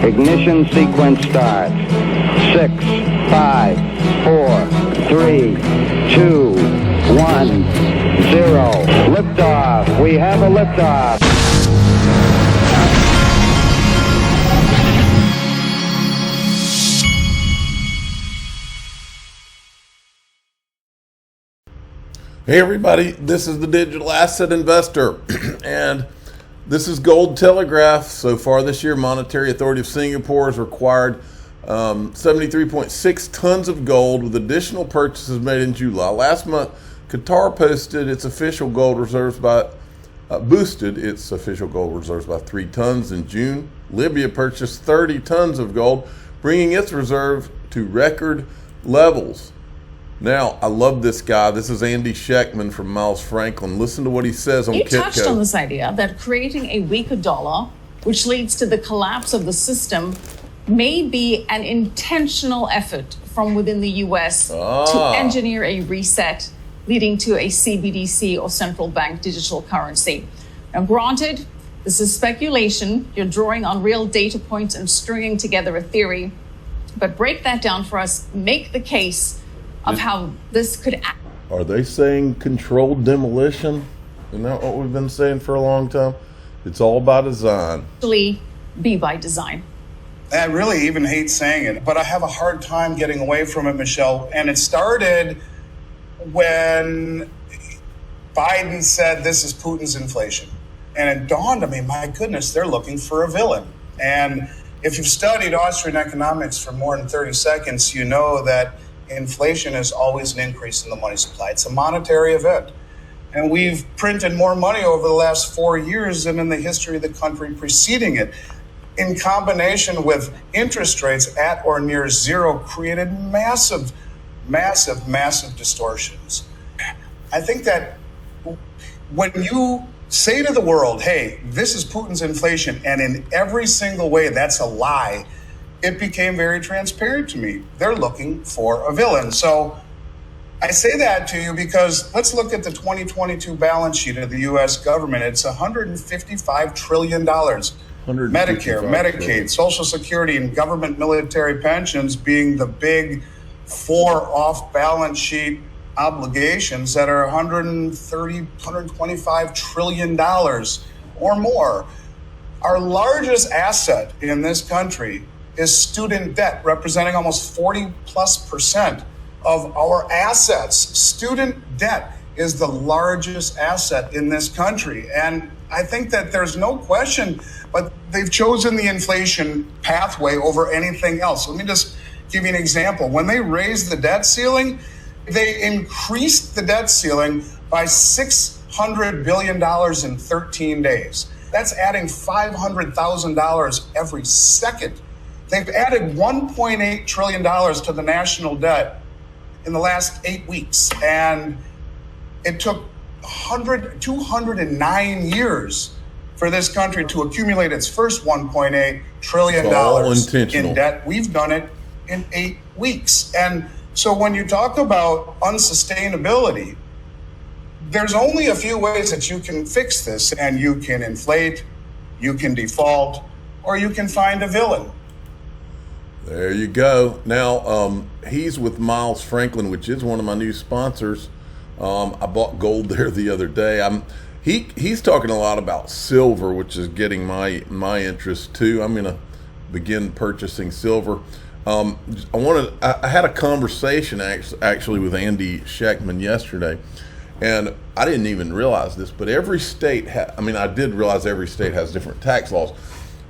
Ignition sequence starts. 6, 5, 4, 3, 2, 1, 0. Liftoff. We have a liftoff. Hey everybody, this is the Digital Asset Investor, and this is Gold Telegraph. So far this year, Monetary Authority of Singapore has required 73.6 tons of gold with additional purchases made in July. Last month, Qatar posted its official gold reserves boosted its official gold reserves by 3 tons in June. Libya purchased 30 tons of gold, bringing its reserve to record levels. Now, I love this guy. This is Andy Schectman from Miles Franklin. Listen to what he says on Kitco. You touched on this idea that creating a weaker dollar, which leads to the collapse of the system, may be an intentional effort from within the U.S. to engineer a reset, leading to a CBDC or central bank digital currency. Now, granted, this is speculation. You're drawing on real data points and stringing together a theory. But break that down for us. Make the case of how this could act. Are they saying controlled demolition? Isn't that what we've been saying for a long time? It's all by design. Actually, be by design. I really even hate saying it, but I have a hard time getting away from it, Michelle. And it started when Biden said this is Putin's inflation. And it dawned on me, my goodness, they're looking for a villain. And if you've studied Austrian economics for more than 30 seconds, you know that inflation is always an increase in the money supply. It's a monetary event. And we've printed more money over the last 4 years than in the history of the country preceding it. In combination with interest rates at or near zero, created massive distortions. I think that when you say to the world, hey, this is Putin's inflation, and in every single way that's a lie, it became very transparent to me. They're looking for a villain. So I say that to you because let's look at the 2022 balance sheet of the U.S. government. It's $155 trillion. Medicare, Medicaid, Social Security, and government military pensions being the big 4 off-balance sheet obligations that are $125 trillion or more. Our largest asset in this country is student debt, representing almost 40+% of our assets. Student debt is the largest asset in this country. And I think that there's no question, but they've chosen the inflation pathway over anything else. Let me just give you an example. When they raised the debt ceiling, they increased the debt ceiling by $600 billion in 13 days. That's adding $500,000 every second. They've added $1.8 trillion to the national debt in the last 8 weeks. And it took 209 years for this country to accumulate its first $1.8 trillion in debt. We've done it in 8 weeks. And so when you talk about unsustainability, there's only a few ways that you can fix this. And you can inflate, you can default, or you can find a villain. There you go. Now, he's with Miles Franklin, which is one of my new sponsors. I bought gold there the other day. He's talking a lot about silver, which is getting my interest too. I'm going to begin purchasing silver. I had a conversation actually with Andy Schectman yesterday, and I didn't even realize this, but every state I did realize every state has different tax laws,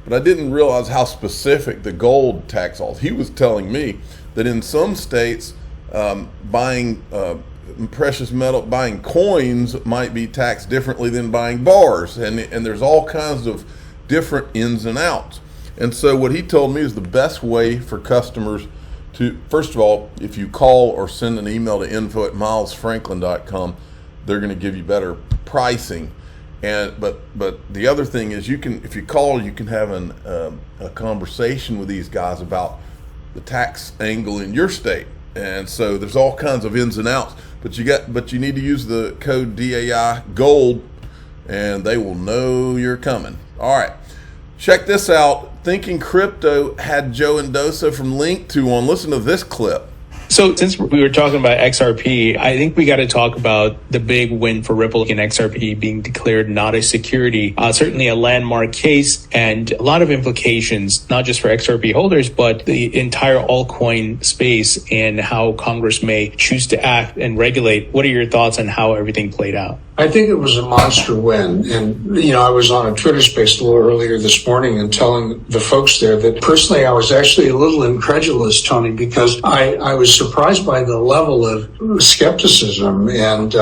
but I didn't realize how specific the gold tax laws. He was telling me that in some states, buying precious metal, buying coins might be taxed differently than buying bars, and there's all kinds of different ins and outs. And so what he told me is the best way for customers to, first of all, if you call or send an email to info@milesfranklin.com, they're going to give you better pricing. But the other thing is, you can, if you call, you can have a conversation with these guys about the tax angle in your state. And so there's all kinds of ins and outs. But you need to use the code DAI GOLD, and they will know you're coming. All right. Check this out. Thinking Crypto had Joe Endosa from Link2 on. Listen to this clip. So since we were talking about XRP, I think we got to talk about the big win for Ripple in XRP being declared not a security. Certainly a landmark case and a lot of implications, not just for XRP holders, but the entire altcoin space and how Congress may choose to act and regulate. What are your thoughts on how everything played out? I think it was a monster win. And, I was on a Twitter space a little earlier this morning and telling the folks there that personally I was actually a little incredulous, Tony, because I was surprised by the level of skepticism and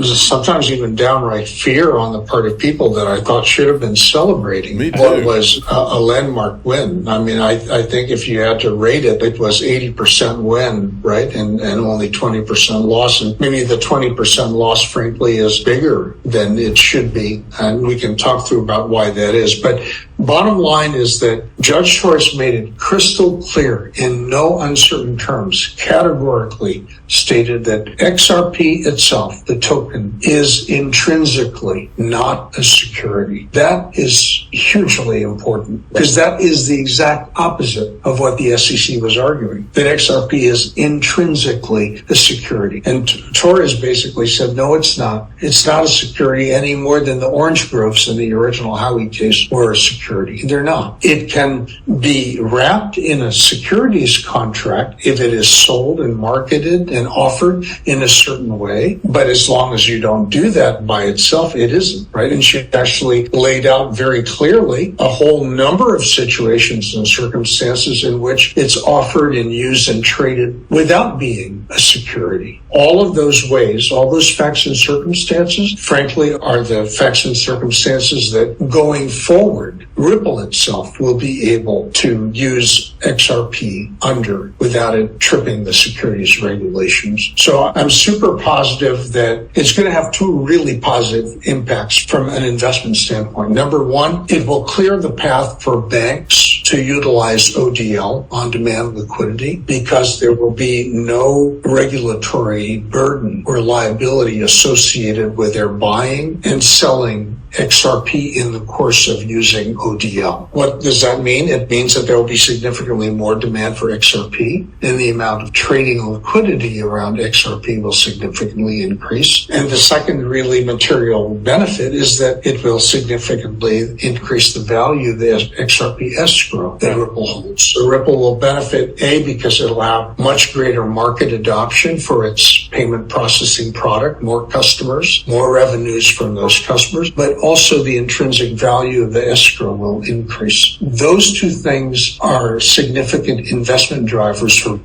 sometimes even downright fear on the part of people that I thought should have been celebrating what was a landmark win. I mean, I think if you had to rate it, it was 80% win, right? And only 20% loss. And maybe the 20% loss, frankly, is bigger than it should be, and we can talk through about why that is. But bottom line is that Judge Torres made it crystal clear in no uncertain terms, categorically stated that XRP itself, the token, is intrinsically not a security. That is hugely important because that is the exact opposite of what the SEC was arguing, that XRP is intrinsically a security. And Torres basically said, no, it's not. It's not a security any more than the orange groves in the original Howey case were a security. They're not. It can be wrapped in a securities contract if it is sold and marketed and offered in a certain way. But as long as you don't do that by itself, it isn't, right? And she actually laid out very clearly a whole number of situations and circumstances in which it's offered and used and traded without being a security. All of those ways, all those facts and circumstances, frankly, are the facts and circumstances that going forward, Ripple itself will be able to use XRP under without it tripping the securities regulations. So I'm super positive that it's going to have two really positive impacts from an investment standpoint. Number one, it will clear the path for banks to utilize ODL, on-demand liquidity, because there will be no regulatory burden or liability associated with their buying and selling XRP in the course of using ODL. What does that mean? It means that there will be significantly more demand for XRP, and the amount of trading and liquidity around XRP will significantly increase. And the second really material benefit is that it will significantly increase the value of the XRP escrow that Ripple holds. So Ripple will benefit, A, because it'll have much greater market adoption for its payment processing product, more customers, more revenues from those customers, but also the intrinsic value of the escrow will increase. Those two things are significant investment drivers for.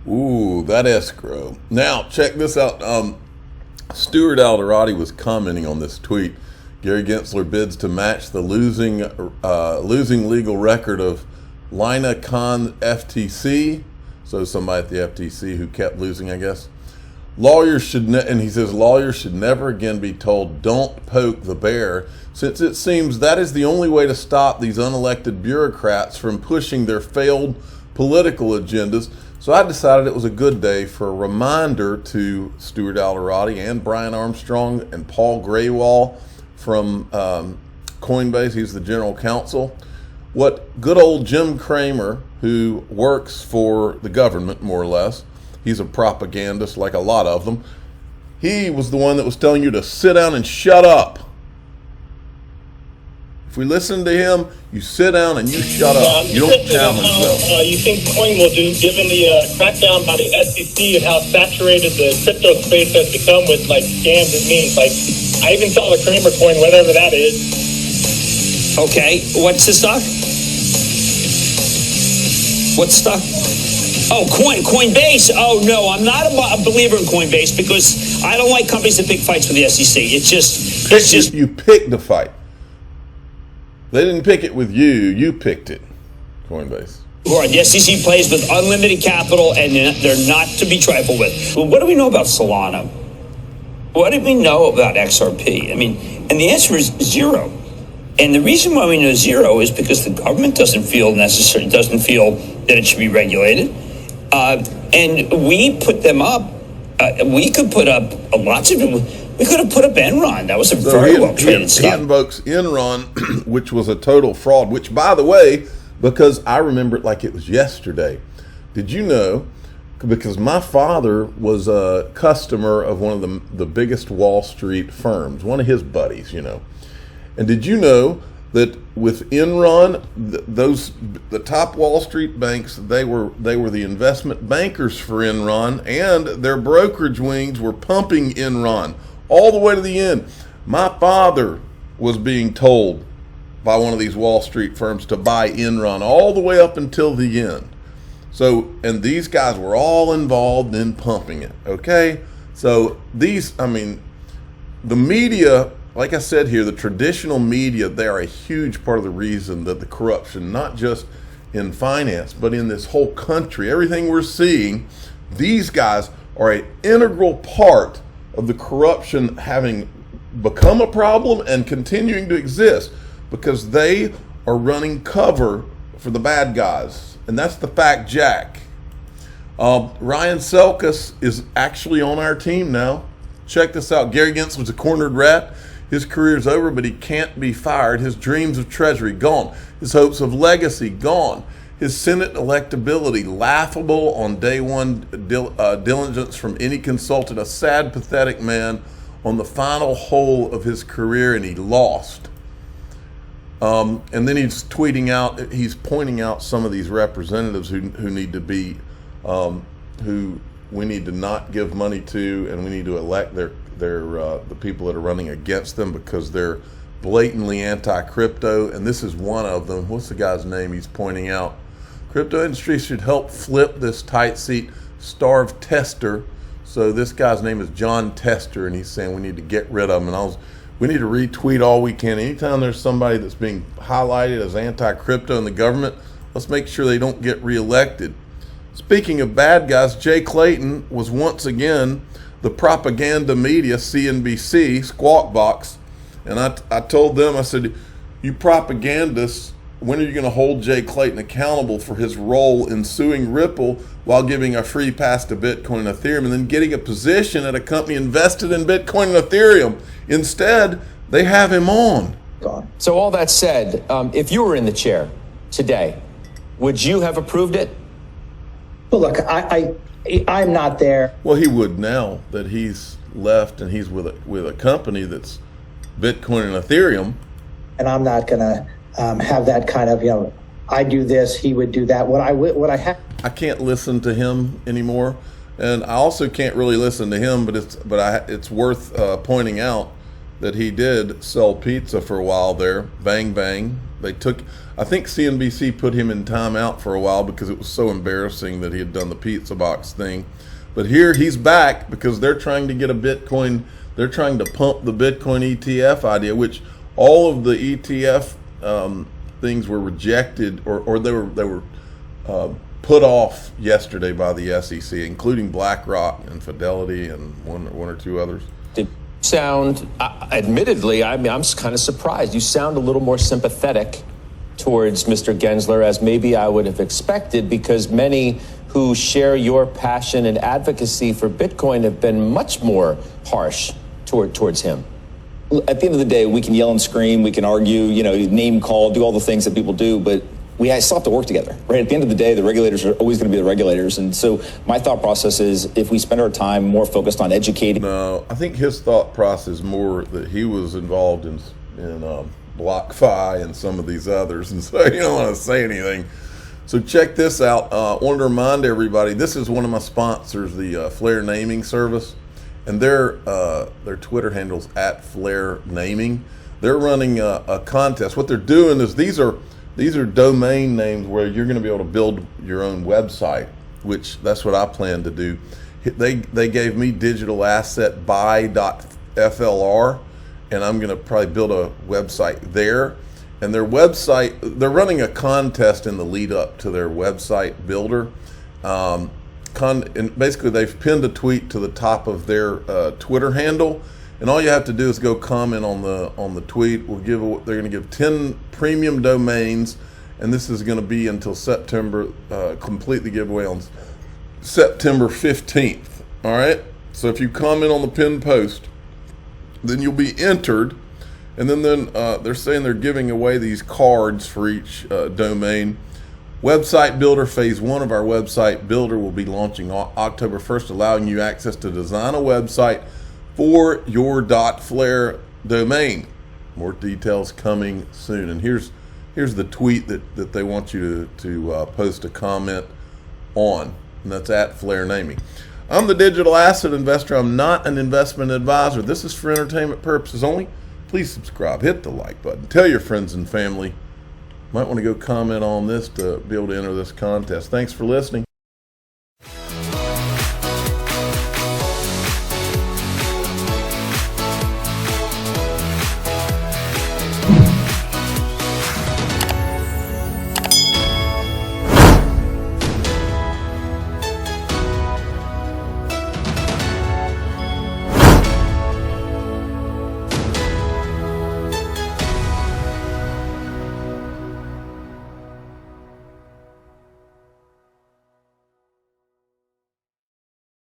Ooh, that escrow. Now, check this out. Stuart Alderati was commenting on this tweet. Gary Gensler bids to match the losing legal record of Lina Khan FTC. So somebody at the FTC who kept losing, I guess. Lawyers should, and he says lawyers should never again be told don't poke the bear, since it seems that is the only way to stop these unelected bureaucrats from pushing their failed political agendas. So I decided it was a good day for a reminder to Stuart Alderati and Brian Armstrong and Paul Graywall from Coinbase. He's the general counsel. What good old Jim Cramer, who works for the government more or less, he's a propagandist like a lot of them, he was the one that was telling you to sit down and shut up. If we listen to him, you sit down and you shut up. You don't challenge them. You think Coin will do, given the crackdown by the SEC and how saturated the crypto space has become with like scams and memes? Like, I even saw the Kramer coin, whatever that is. Okay, what's the stock? What's stock? Oh, Coinbase. Oh, no, I'm not a believer in Coinbase because I don't like companies that pick fights with the SEC. It's just. You picked the fight. They didn't pick it with you. You picked it, Coinbase. Right, the SEC plays with unlimited capital, and they're not to be trifled with. Well, what do we know about Solana? What do we know about XRP? I mean, and the answer is zero. And the reason why we know zero is because the government doesn't feel that it should be regulated. And we put them up. We could put up lots of We could have put up Enron. That was a So very he well-traded stock. invokes Enron, which was a total fraud, which, by the way, because I remember it like it was yesterday. Did you know, because my father was a customer of one of the biggest Wall Street firms, one of his buddies, you know. And did you know that with Enron, the top Wall Street banks, they were the investment bankers for Enron, and their brokerage wings were pumping Enron all the way to the end. My father was being told by one of these Wall Street firms to buy Enron all the way up until the end. So, and these guys were all involved in pumping it, okay? So the media, like I said here, the traditional media, they are a huge part of the reason that the corruption, not just in finance, but in this whole country, everything we're seeing, these guys are an integral part of the corruption having become a problem and continuing to exist because they are running cover for the bad guys. And that's the fact, Jack. Ryan Selkis is actually on our team now. Check this out. Gary Gensler was a cornered rat. His career's over, but he can't be fired. His dreams of treasury, gone. His hopes of legacy, gone. His Senate electability, laughable on day one diligence from any consultant. A sad, pathetic man on the final hole of his career, and he lost. And then he's tweeting out, he's pointing out some of these representatives who need to be, who we need to not give money to, and we need to elect the people that are running against them because they're blatantly anti-crypto. And this is one of them. What's the guy's name he's pointing out? Crypto industry should help flip this tight seat starved tester. So this guy's name is John Tester, and he's saying we need to get rid of him. And we need to retweet all we can. Anytime there's somebody that's being highlighted as anti-crypto in the government, let's make sure they don't get reelected. Speaking of bad guys, Jay Clayton was once again the propaganda media, CNBC, Squawk Box. And I told them, I said, you propagandists, when are you going to hold Jay Clayton accountable for his role in suing Ripple while giving a free pass to Bitcoin and Ethereum and then getting a position at a company invested in Bitcoin and Ethereum? Instead, they have him on. So all that said, if you were in the chair today, would you have approved it? Well, look, I'm not there. Well, he would now that he's left and he's with a company that's Bitcoin and Ethereum. And I'm not going to have that kind of, I do this, he would do that. I can't listen to him anymore, and I also can't really listen to him. But it's worth pointing out that he did sell pizza for a while there. Bang bang. I think CNBC put him in timeout for a while because it was so embarrassing that he had done the pizza box thing. But here he's back because they're trying to get a Bitcoin. They're trying to pump the Bitcoin ETF idea, which all of the ETF things were rejected or they were put off yesterday by the SEC, including BlackRock and Fidelity and one or two others. Admittedly, I'm kind of surprised. You sound a little more sympathetic towards Mr. Gensler as maybe I would have expected, because many who share your passion and advocacy for Bitcoin have been much more harsh towards him. At the end of the day, we can yell and scream, we can argue, name call, do all the things that people do, but we still have to work together, right? At the end of the day, the regulators are always going to be the regulators. And so my thought process is if we spend our time more focused on educating. No, I think his thought process is more that he was involved in BlockFi and some of these others. And so you don't want to say anything. So check this out. I want to remind everybody, this is one of my sponsors, the Flare Naming Service. And their Twitter handle's @Flare Naming. They're running a contest. What they're doing is these are domain names where you're going to be able to build your own website, which that's what I plan to do. They gave me digital asset buy.flr, and I'm going to probably build a website there. And their website, they're running a contest in the lead up to their website builder. And basically they've pinned a tweet to the top of their Twitter handle, and all you have to do is go comment on the tweet. They're going to give 10 premium domains, and this is going to be until September, completely giveaway on September 15th. All right. So if you comment on the pinned post, then you'll be entered. And then they're saying they're giving away these cards for each domain. Website Builder Phase 1 of our website builder will be launching October 1st, allowing you access to design a website for your .flare domain. More details coming soon. And here's the tweet that they want you to post a comment on, and that's @Flare Naming. I'm the digital asset investor. I'm not an investment advisor. This is for entertainment purposes only. Please subscribe, hit the like button, tell your friends and family. Might want to go comment on this to be able to enter this contest. Thanks for listening.